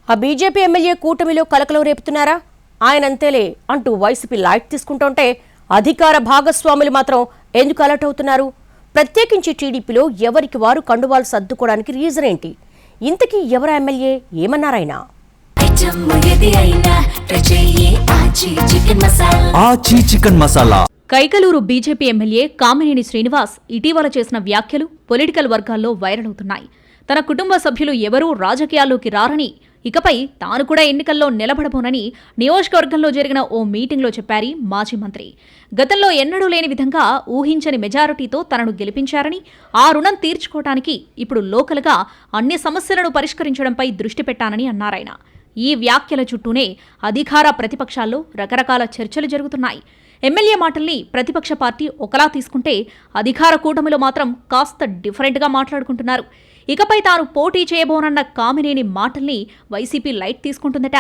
ఆ BJP MLA కూటమిలో కలకలం రేపుతున్నారా? ఆయనంతేలే అంటూ వైసీపీ లైట్ తీసుకుంటుంటే అధికార భాగస్వాములు మాత్రం ఎందుకు అలర్ట్ అవుతున్నారు? ప్రత్యేకించి టీడీపీలో ఎవరికి వారు కండువాలు సర్దుకోవడానికి రీజన్ ఏంటి? ఇంతకీ ఎవరా ఎమ్మెల్యే? ఏమన్నారాయన? కైకలూరు బీజేపీ ఎమ్మెల్యే కామినేని శ్రీనివాస్ ఇటీవల చేసిన వ్యాఖ్యలు పొలిటికల్ వర్గాల్లో వైరల్ అవుతున్నాయి. తన కుటుంబ సభ్యులు ఎవరూ రాజకీయాల్లోకి రారని, ఇకపై తాను కూడా ఎన్నికల్లో నిలబడబోనని నియోజకవర్గంలో జరిగిన ఓ మీటింగ్లో చెప్పారు మాజీ మంత్రి. గతంలో ఎన్నడూ లేని విధంగా ఊహించని మెజారిటీతో తనను గెలిపించారని, ఆ రుణం తీర్చుకోవటానికి ఇప్పుడు లోకల్గా అన్ని సమస్యలను పరిష్కరించడంపై దృష్టి పెట్టానని అన్నారాయన. ఈ వ్యాఖ్యల చుట్టూనే అధికార ప్రతిపక్షాల్లో రకరకాల చర్చలు జరుగుతున్నాయి. ఎమ్మెల్యే మాటల్ని ప్రతిపక్ష పార్టీ ఒకలా తీసుకుంటే, అధికార కూటమిలో మాత్రం కాస్త డిఫరెంట్గా మాట్లాడుకుంటున్నారు. ఇకపై తాను పోటీ చేయబోనన్న కామినేని మాటల్ని వైసీపీ లైట్ తీసుకుంటుందట.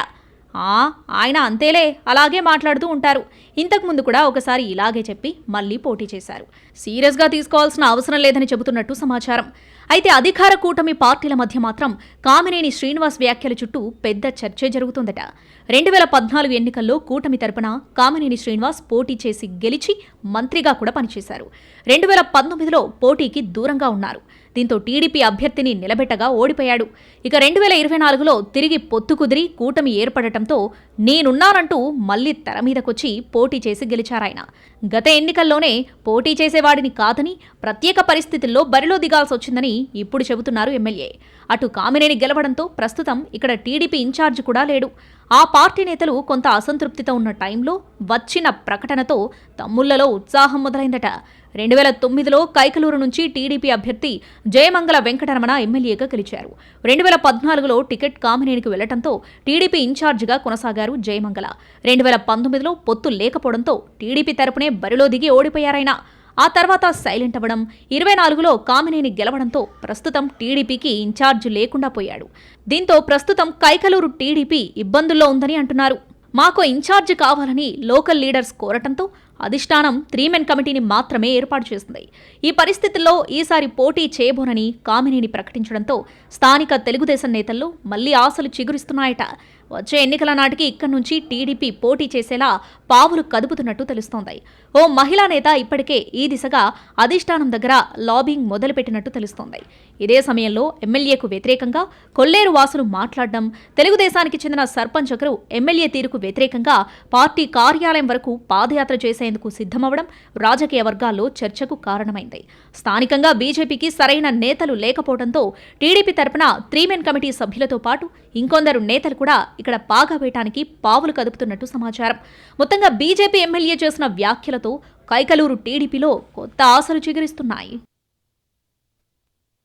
ఆయన అంతేలే అలాగే మాట్లాడుతూ ఉంటారు. ఇంతకుముందు కూడా ఒకసారి ఇలాగే చెప్పి మళ్లీ పోటీ చేశారు. సీరియస్గా తీసుకోవాల్సిన అవసరం లేదని చెబుతున్నట్టు సమాచారం. అయితే అధికార కూటమి పార్టీల మధ్య మాత్రం కామినేని శ్రీనివాస్ వ్యాఖ్యల చుట్టూ పెద్ద చర్చే జరుగుతుందట. 2014 ఎన్నికల్లో కూటమి తరపున కామినేని శ్రీనివాస్ పోటీ చేసి గెలిచి మంత్రిగా కూడా పనిచేశారు. 2019లో పోటీకి దూరంగా ఉన్నారు. దీంతో టీడీపీ అభ్యర్థిని నిలబెట్టగా ఓడిపోయాడు. ఇక 2024లో తిరిగి పొత్తు కుదిరి కూటమి ఏర్పడటంతో నేనున్నానంటూ మళ్లీ తెర మీదకొచ్చి పోటీ చేసి గెలిచారాయన. గత ఎన్నికల్లోనే పోటీ చేసేవాడిని కాదని, ప్రత్యేక పరిస్థితుల్లో బరిలో దిగాల్సొచ్చిందని ఇప్పుడు చెబుతున్నారు ఎమ్మెల్యే. అటు కామినేని గెలవడంతో ప్రస్తుతం ఇక్కడ టీడీపీ ఇన్ఛార్జ్ కూడా లేడు. ఆ పార్టీ నేతలు కొంత అసంతృప్తితో ఉన్న టైంలో వచ్చిన ప్రకటనతో తమ్ముళ్లలో ఉత్సాహం మొదలైందట. 2009లో కైకలూరు నుంచి టీడీపీ అభ్యర్థి జయమంగళ వెంకటరమణ ఎమ్మెల్యేగా గెలిచారు. 2014లో టికెట్ కామినేనికి వెళ్లడంతో టీడీపీ ఇన్ఛార్జిగా కొనసాగారు జయమంగళ. 2019లో పొత్తు లేకపోవడంతో టీడీపీ తరపునే బరిలో దిగి ఓడిపోయారాయన. ఆ తర్వాత సైలెంట్ అవ్వడం, 24లో కామినేని గెలవడంతో ప్రస్తుతం టీడీపీకి ఇన్ఛార్జ్ లేకుండా పోయాడు. దీంతో ప్రస్తుతం కైకలూరు టీడీపీ ఇబ్బందుల్లో ఉందని అంటున్నారు. మాకు ఇన్ఛార్జ్ కావాలని లోకల్ లీడర్స్ కోరటంతో అధిష్టానం 3 మెన్ కమిటీని మాత్రమే ఏర్పాటు చేసింది. ఈ పరిస్థితుల్లో ఈసారి పోటీ చేయబోనని కామినేని ప్రకటించడంతో స్థానిక తెలుగుదేశం నేతల్లో మళ్లీ ఆశలు చిగురిస్తున్నాయట. వచ్చే ఎన్నికల నాటికి ఇక్కడి నుంచి టీడీపీ పోటీ చేసేలా పావులు కదుపుతున్నట్టు తెలుస్తోంది. ఓ మహిళా నేత ఇప్పటికే ఈ దిశగా అధిష్టానం దగ్గర లాబింగ్ మొదలుపెట్టినట్టు తెలుస్తోంది. ఇదే సమయంలో ఎమ్మెల్యేకు వ్యతిరేకంగా కొల్లేరు వాసులు మాట్లాడడం, తెలుగుదేశానికి చెందిన సర్పంచ్ ఒకరు ఎమ్మెల్యే తీరుకు వ్యతిరేకంగా పార్టీ కార్యాలయం వరకు పాదయాత్ర చేసేందుకు సిద్ధమవడం రాజకీయ వర్గాల్లో చర్చకు కారణమైంది. స్థానికంగా బీజేపీకి సరైన నేతలు లేకపోవడంతో టీడీపీ తరపున 3 మెన్ కమిటీ సభ్యులతో పాటు ఇంకొందరు నేతలు కూడా ఇక్కడ పాగా వేయటానికి పావులు కదుపుతున్నట్టు సమాచారం. మొత్తంగా బీజేపీ ఎమ్మెల్యే చేసిన వ్యాఖ్యలతో కైకలూరు టీడీపీలో కొత్త ఆశలు చిగురిస్తున్నాయి.